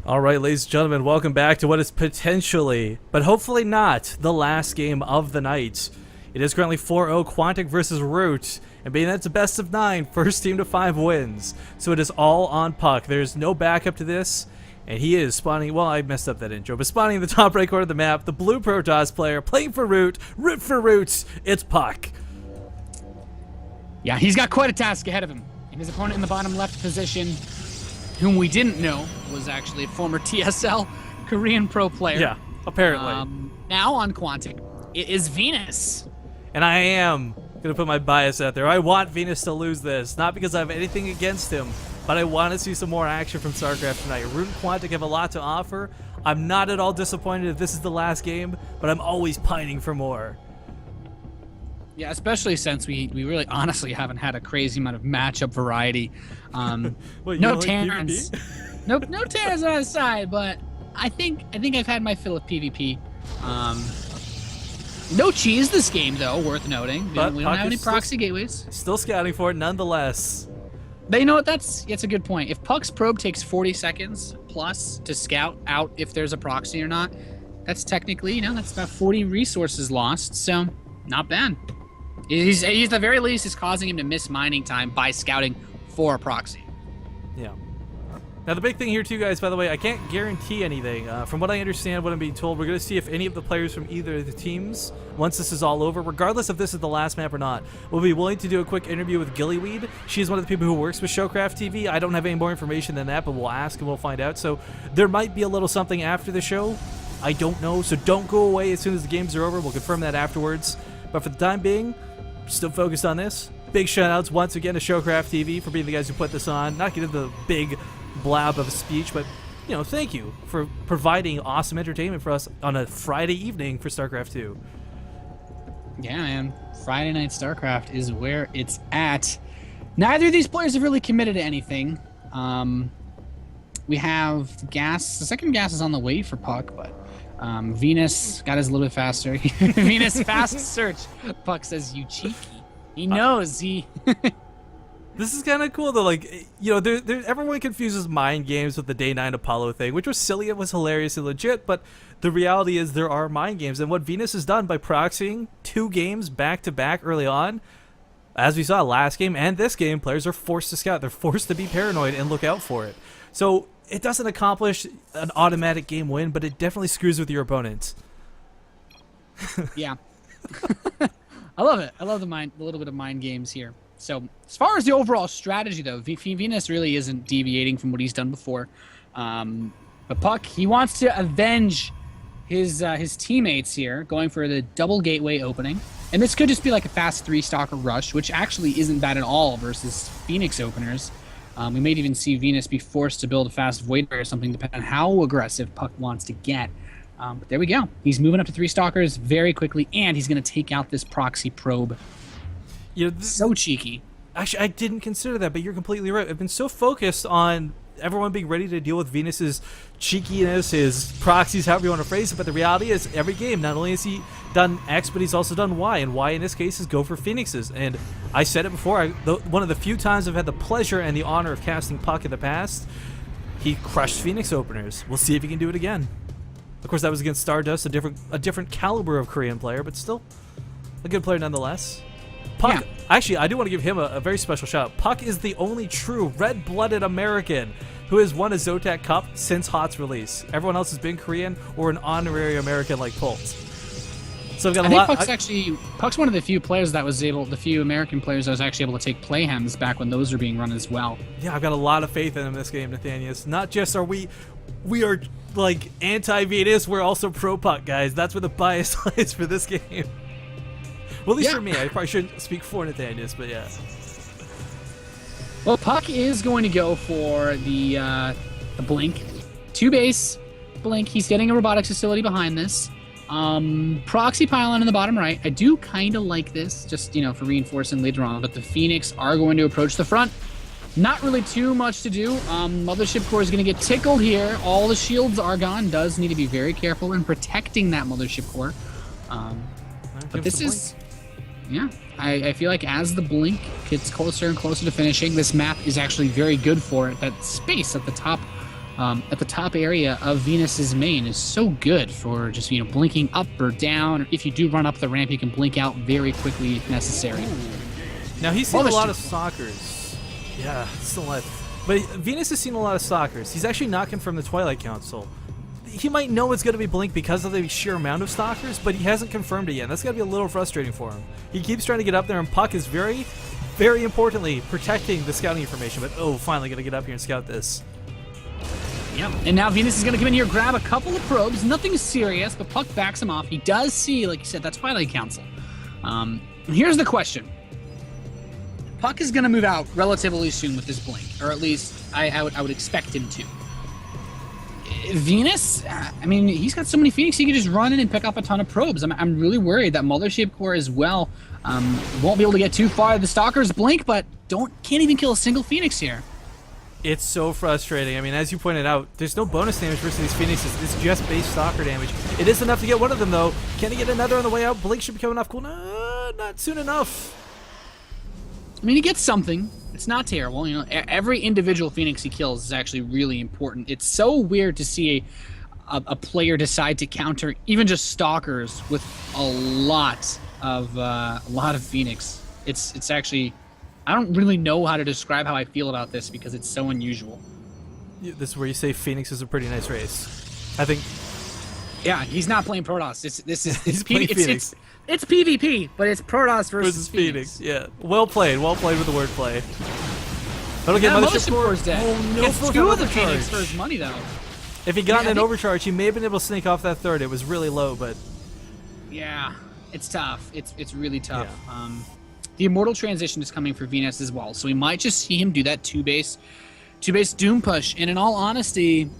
All right, ladies and gentlemen, welcome back to what is potentially, but hopefully not, the last game of the night. It is currently 4-0 Quantic versus Root, and being that it's a best of 9, first team to 5 wins. So it is all on puCK. There's no backup to this, and he is spawning, well, I messed up that intro, but spawning in the top right corner of the map, the blue Protoss player, playing for Root, root for Root, it's puCK. Yeah, he's got quite a task ahead of him. And his opponent in the bottom left position, whom we didn't know was actually a former TSL Korean pro player. Yeah, apparently. Now on Quantic, it is Venus. And I am going to put my bias out there. I want Venus to lose this, not because I have anything against him, but I want to see some more action from StarCraft tonight. Root and Quantic have a lot to offer. I'm not at all disappointed if this is the last game, but I'm always pining for more. Yeah, especially since we really honestly haven't had a crazy amount of matchup variety. Wait, no like Terrans. no Terrans on the side, but I think I've had my fill of PvP. No cheese this game though, worth noting. We don't have any proxy gateways. Still scouting for it nonetheless. But you know what? That's a good point. If puCK's probe takes 40 seconds plus to scout out if there's a proxy or not, that's technically, that's about 40 resources lost. So not bad. He's at the very least is causing him to miss mining time by scouting for a proxy. Yeah. Now the big thing here too, guys, by the way, I can't guarantee anything. From what I understand, what I'm being told, we're going to see if any of the players from either of the teams, once this is all over, regardless if this is the last map or not, will be willing to do a quick interview with Gillyweed. She's one of the people who works with Showcraft TV. I don't have any more information than that, but we'll ask and we'll find out. So there might be a little something after the show. I don't know, so don't go away as soon as the games are over. We'll confirm that afterwards. But for the time being, still focused on this. Big shout-outs once again to Showcraft TV for being the guys who put this on. Not getting the big blab of a speech, but, thank you for providing awesome entertainment for us on a Friday evening for StarCraft 2. Yeah, man. Friday Night StarCraft is where it's at. Neither of these players have really committed to anything. We have gas. The second gas is on the way for puCK, but Venus got us a little bit faster. Venus fast search. puCK says, "You cheeky." He knows. This is kind of cool though. Like, everyone confuses mind games with the Day 9 Apollo thing, which was silly. It was hilarious and legit, but the reality is there are mind games, and what Venus has done by proxying 2 games back to back early on, as we saw last game and this game, players are forced to scout. They're forced to be paranoid and look out for it. So it doesn't accomplish an automatic game win, but it definitely screws with your opponent. Yeah. I love it. I love the little bit of mind games here. So as far as the overall strategy, though, Venus really isn't deviating from what he's done before. But puCK, he wants to avenge his teammates here, going for the double gateway opening. And this could just be like a fast 3-stalker rush, which actually isn't bad at all versus Phoenix openers. We may even see Venus be forced to build a fast Void Ray or something, depending on how aggressive puCK wants to get. But there we go. He's moving up to 3 stalkers very quickly, and he's going to take out this proxy probe. So cheeky. Actually, I didn't consider that, but you're completely right. I've been so focused on everyone being ready to deal with Venus's cheekiness, his proxies, however you want to phrase it, but the reality is every game, not only has he done X, but he's also done Y, and Y in this case is go for Phoenixes. And I said it before, one of the few times I've had the pleasure and the honor of casting puCK in the past, he crushed Phoenix openers. We'll see if he can do it again. Of course, that was against Stardust, a different caliber of Korean player, but still a good player nonetheless. puCK, yeah. Actually, I do want to give him a very special shout. puCK is the only true red-blooded American who has won a Zotac Cup since HOTS release. Everyone else has been Korean or an honorary American like Pulse. So I've got puCK's one of the few players that was the few American players that was actually able to take playhems back when those were being run as well. Yeah, I've got a lot of faith in him this game, Nathanius. Not just are we are like anti-Venus, we're also pro puCK, guys. That's where the bias lies for this game. Well, at least for me. I probably shouldn't speak for Nathanius, but yeah. Well, puCK is going to go for the blink. 2 base blink. He's getting a robotics facility behind this. Proxy pylon in the bottom right. I do kind of like this, just, for reinforcing later on, but the Phoenix are going to approach the front. Not really too much to do. Mothership Core is going to get tickled here. All the shields are gone. Does need to be very careful in protecting that Mothership Core. But this is... Yeah, I feel like as the blink gets closer and closer to finishing, this map is actually very good for it. That space at the top at the top area of Venus's main is so good for just, blinking up or down. Or if you do run up the ramp, you can blink out very quickly if necessary. Now, he's seen a lot of stalkers. Yeah, still alive. But Venus has seen a lot of stalkers. He's actually not confirmed the Twilight Council. He might know it's going to be Blink because of the sheer amount of stalkers, but he hasn't confirmed it yet. That's got to be a little frustrating for him. He keeps trying to get up there, and puCK is very, very importantly protecting the scouting information. But, finally going to get up here and scout this. Yep. And now Venus is going to come in here, grab a couple of probes. Nothing serious, but puCK backs him off. He does see, like you said, that Twilight Council. Here's the question. puCK is going to move out relatively soon with this Blink, or at least I would expect him to. Venus, he's got so many Phoenix, he can just run in and pick up a ton of probes. I'm really worried that Mothership Core as well won't be able to get too far. The Stalkers blink, but can't even kill a single Phoenix here. It's so frustrating. As you pointed out, there's no bonus damage versus these Phoenixes. It's just base Stalker damage. It is enough to get one of them, though. Can he get another on the way out? Blink should be coming off cool. No, not soon enough. He gets something. It's not terrible. Every individual Phoenix he kills is actually really important. It's so weird to see a player decide to counter even just Stalkers with a lot of Phoenix. It's actually, I don't really know how to describe how I feel about this because it's so unusual. This is where you say Phoenix is a pretty nice race. I think. Yeah, he's not playing Protoss. He's playing Phoenix. It's PvP, but it's Protoss versus Phoenix. Yeah, well played with the wordplay. That'll get Mothership Core is dead. Oh no! Gets two of the Phoenix for his money though. If he got an overcharge, he may have been able to sneak off that third. It was really low, but yeah, it's tough. It's really tough. Yeah. The Immortal transition is coming for Venus as well, so we might just see him do that two base Doom push. And in all honesty,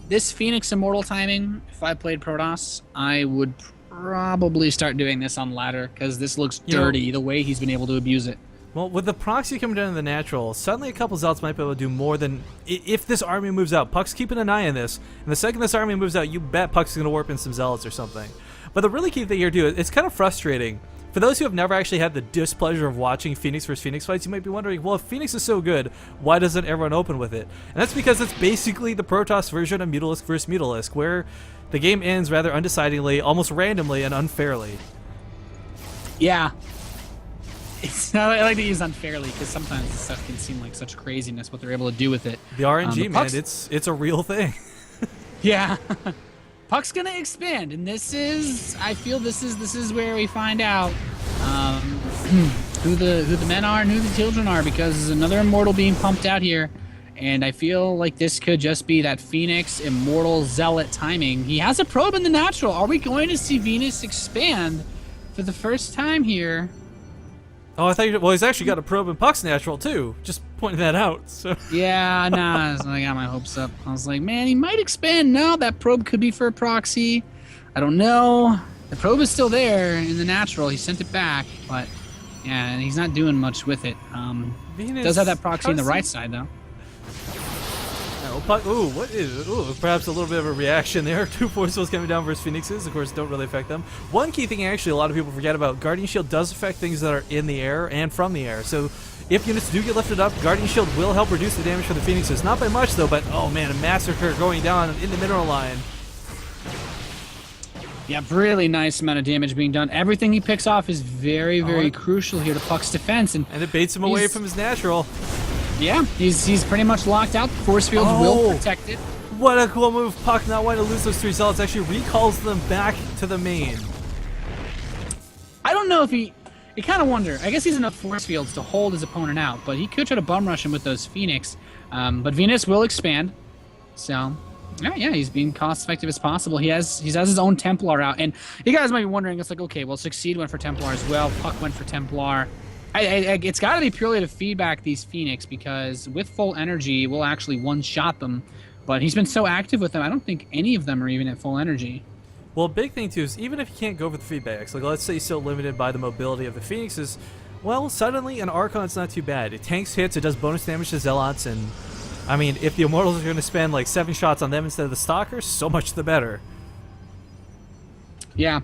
this Phoenix Immortal timing, if I played Protoss, I would probably start doing this on ladder because this looks dirty the way he's been able to abuse it. Well, with the proxy coming down in the natural, suddenly a couple Zealots might be able to do more than if this army moves out. puCK's keeping an eye on this, and the second this army moves out, you bet puCK's going to warp in some Zealots or something. But the really key thing here, too, it's kind of frustrating. For those who have never actually had the displeasure of watching Phoenix versus Phoenix fights, you might be wondering, well, if Phoenix is so good, why doesn't everyone open with it? And that's because it's basically the Protoss version of Mutalisk versus Mutalisk, where the game ends rather undecidedly, almost randomly, and unfairly. Yeah. I like to use unfairly because sometimes this stuff can seem like such craziness what they're able to do with it. The RNG, man, it's a real thing. Yeah. puCK's gonna expand, and I feel this is where we find out who the men are and who the children are, because there's another Immortal being pumped out here, and I feel like this could just be that Phoenix Immortal Zealot timing. He has a probe in the natural. Are we going to see Venus expand for the first time here? Oh, I thought he's actually got a probe in puCK's natural too. Just pointing that out. So yeah, nah, I got my hopes up. I was like, man, he might expand now. That probe could be for a proxy. I don't know. The probe is still there in the natural. He sent it back, but yeah, and he's not doing much with it. Venus does have that proxy on the right side though. Ooh, what is? Ooh, perhaps a little bit of a reaction there. 2 force fields coming down versus Phoenixes, of course, don't really affect them. One key thing, actually, a lot of people forget about: Guardian Shield does affect things that are in the air and from the air. So, if units do get lifted up, Guardian Shield will help reduce the damage for the Phoenixes. Not by much, though. But oh man, a massacre going down in the mineral line. Yeah, really nice amount of damage being done. Everything he picks off is very, very crucial here to puCK's defense, and it baits him away from his natural. Yeah, he's pretty much locked out. The force fields will protect it. What a cool move. puCK not wanting to lose those 3 Zealots actually recalls them back to the main. I don't know if you kind of wonder. I guess he's enough force fields to hold his opponent out, but he could try to bum rush him with those Phoenix. But Venus will expand. So, yeah, he's being cost effective as possible. He has his own Templar out. And you guys might be wondering, it's like, okay, well, Succeed went for Templar as well. puCK went for Templar. It's got to be purely to feedback these Phoenix, because with full energy, we'll actually one-shot them. But he's been so active with them, I don't think any of them are even at full energy. Well, a big thing, too, is even if you can't go for the feedbacks, like let's say you're still limited by the mobility of the Phoenixes, well, suddenly an Archon's not too bad. It tanks hits, it does bonus damage to Zealots, and, if the Immortals are going to spend like 7 shots on them instead of the Stalkers, so much the better. Yeah.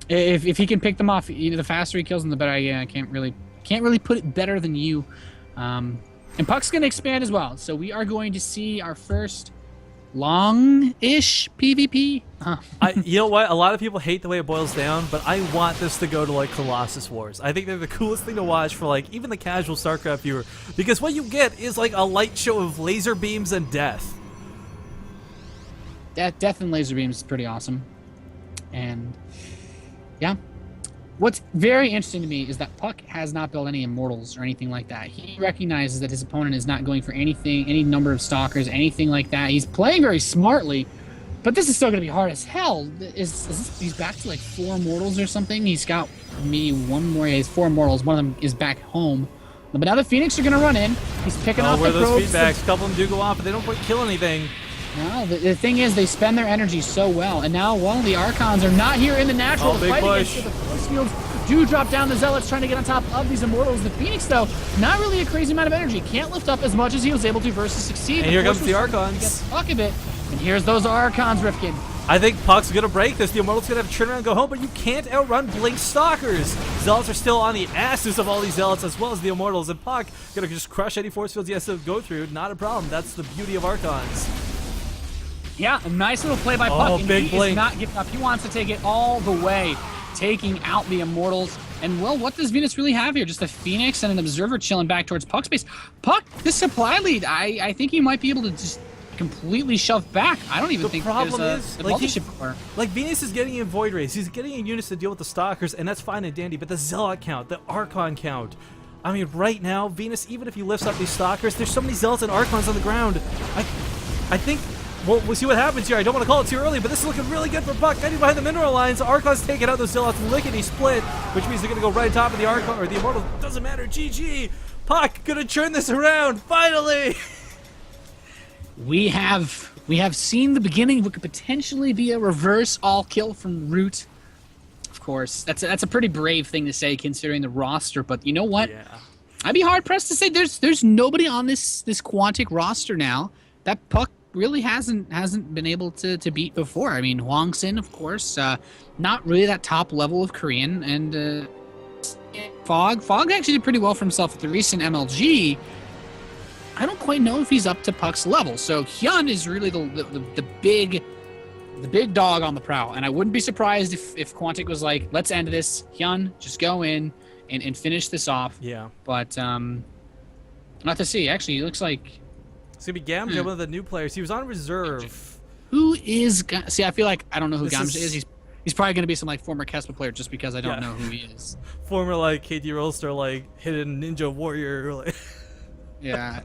If he can pick them off, the faster he kills them, the better. Yeah, I can't really put it better than you. And puCK's going to expand as well. So we are going to see our first long-ish PvP. You know what? A lot of people hate the way it boils down, but I want this to go to like Colossus Wars. I think they're the coolest thing to watch for like even the casual StarCraft viewer, because what you get is like a light show of laser beams and death. Death and laser beams is pretty awesome. And yeah. What's very interesting to me is that puCK has not built any immortals or anything like that. He recognizes that his opponent is not going for anything, any number of stalkers, anything like that. He's playing very smartly, but this is still going to be hard as hell. He's back to like 4 immortals or something? He's got maybe one more. He has 4 immortals. One of them is back home. But now the Phoenix are going to run in. He's picking off where the those probes. feedbacks. A couple of them do go off, but they don't quite kill anything. No, the thing is, they spend their energy so well, and now, well, the Archons are not here in the natural. Oh, The big fight push. against the force fields do drop down. The Zealots trying to get on top of these Immortals. The Phoenix, though, not really a crazy amount of energy. Can't lift up as much as he was able to versus Succeed. And here comes the Archons. Gets stuck a bit, and here's those Archons, Rifkin. I think puCK's gonna break this. The Immortal's gonna have to turn around and go home, but you can't outrun Blink Stalkers. Zealots are still on the asses of all these Zealots as well as the Immortals, and puCK gonna just crush any force fields he has to go through. Not a problem. That's the beauty of Archons. Yeah, a nice little play by Oh, puCK, and big he blink. is not giving up. He wants to take it all the way, taking out the Immortals. And, well, what does Venus really have here? Just a Phoenix and an Observer chilling back towards puCK space. puCK, this supply lead, I think he might be able to just completely shove back. I don't even think problem there's is, a like, multi-ship core. Like, Venus is getting in Void Rays. He's getting in units to deal with the Stalkers, and that's fine and dandy, but the Zealot count, the Archon count. I mean, right now, Venus, even if he lifts up these Stalkers, there's so many Zealots and Archons on the ground. I think... Well, we'll see what happens here. I don't want to call it too early, but this is looking really good for puCK. Hiding behind the mineral lines. Archon's taking out those Zealots lickety split, which means they're going to go right on top of the Archon, or the Immortal. Doesn't matter. GG. puCK going to turn this around, finally. We have seen the beginning of what could potentially be a reverse all kill from Root. Of course, that's a pretty brave thing to say considering the roster, but you know what? Yeah. I'd be hard pressed to say there's nobody on this Quantic roster now that puCK really hasn't been able to beat before. I mean, Hwangsin, of course, not really that top level of Korean, and Fog actually did pretty well for himself at the recent MLG. I don't quite know if he's up to puCK's level. So Hyun is really the big dog on the prowl, and I wouldn't be surprised if Quantic was like, let's end this. Hyun, just go in and finish this off. Yeah. But not to see. Actually, it looks like. It's going to be Gamja, one of the new players. He was on reserve. Who is... See, I feel like I don't know who This Gamja is- is. He's probably going to be some like former Kespa player just because I don't know who he is. Former, like, KD Rolster, like, hidden ninja warrior. Like. Yeah.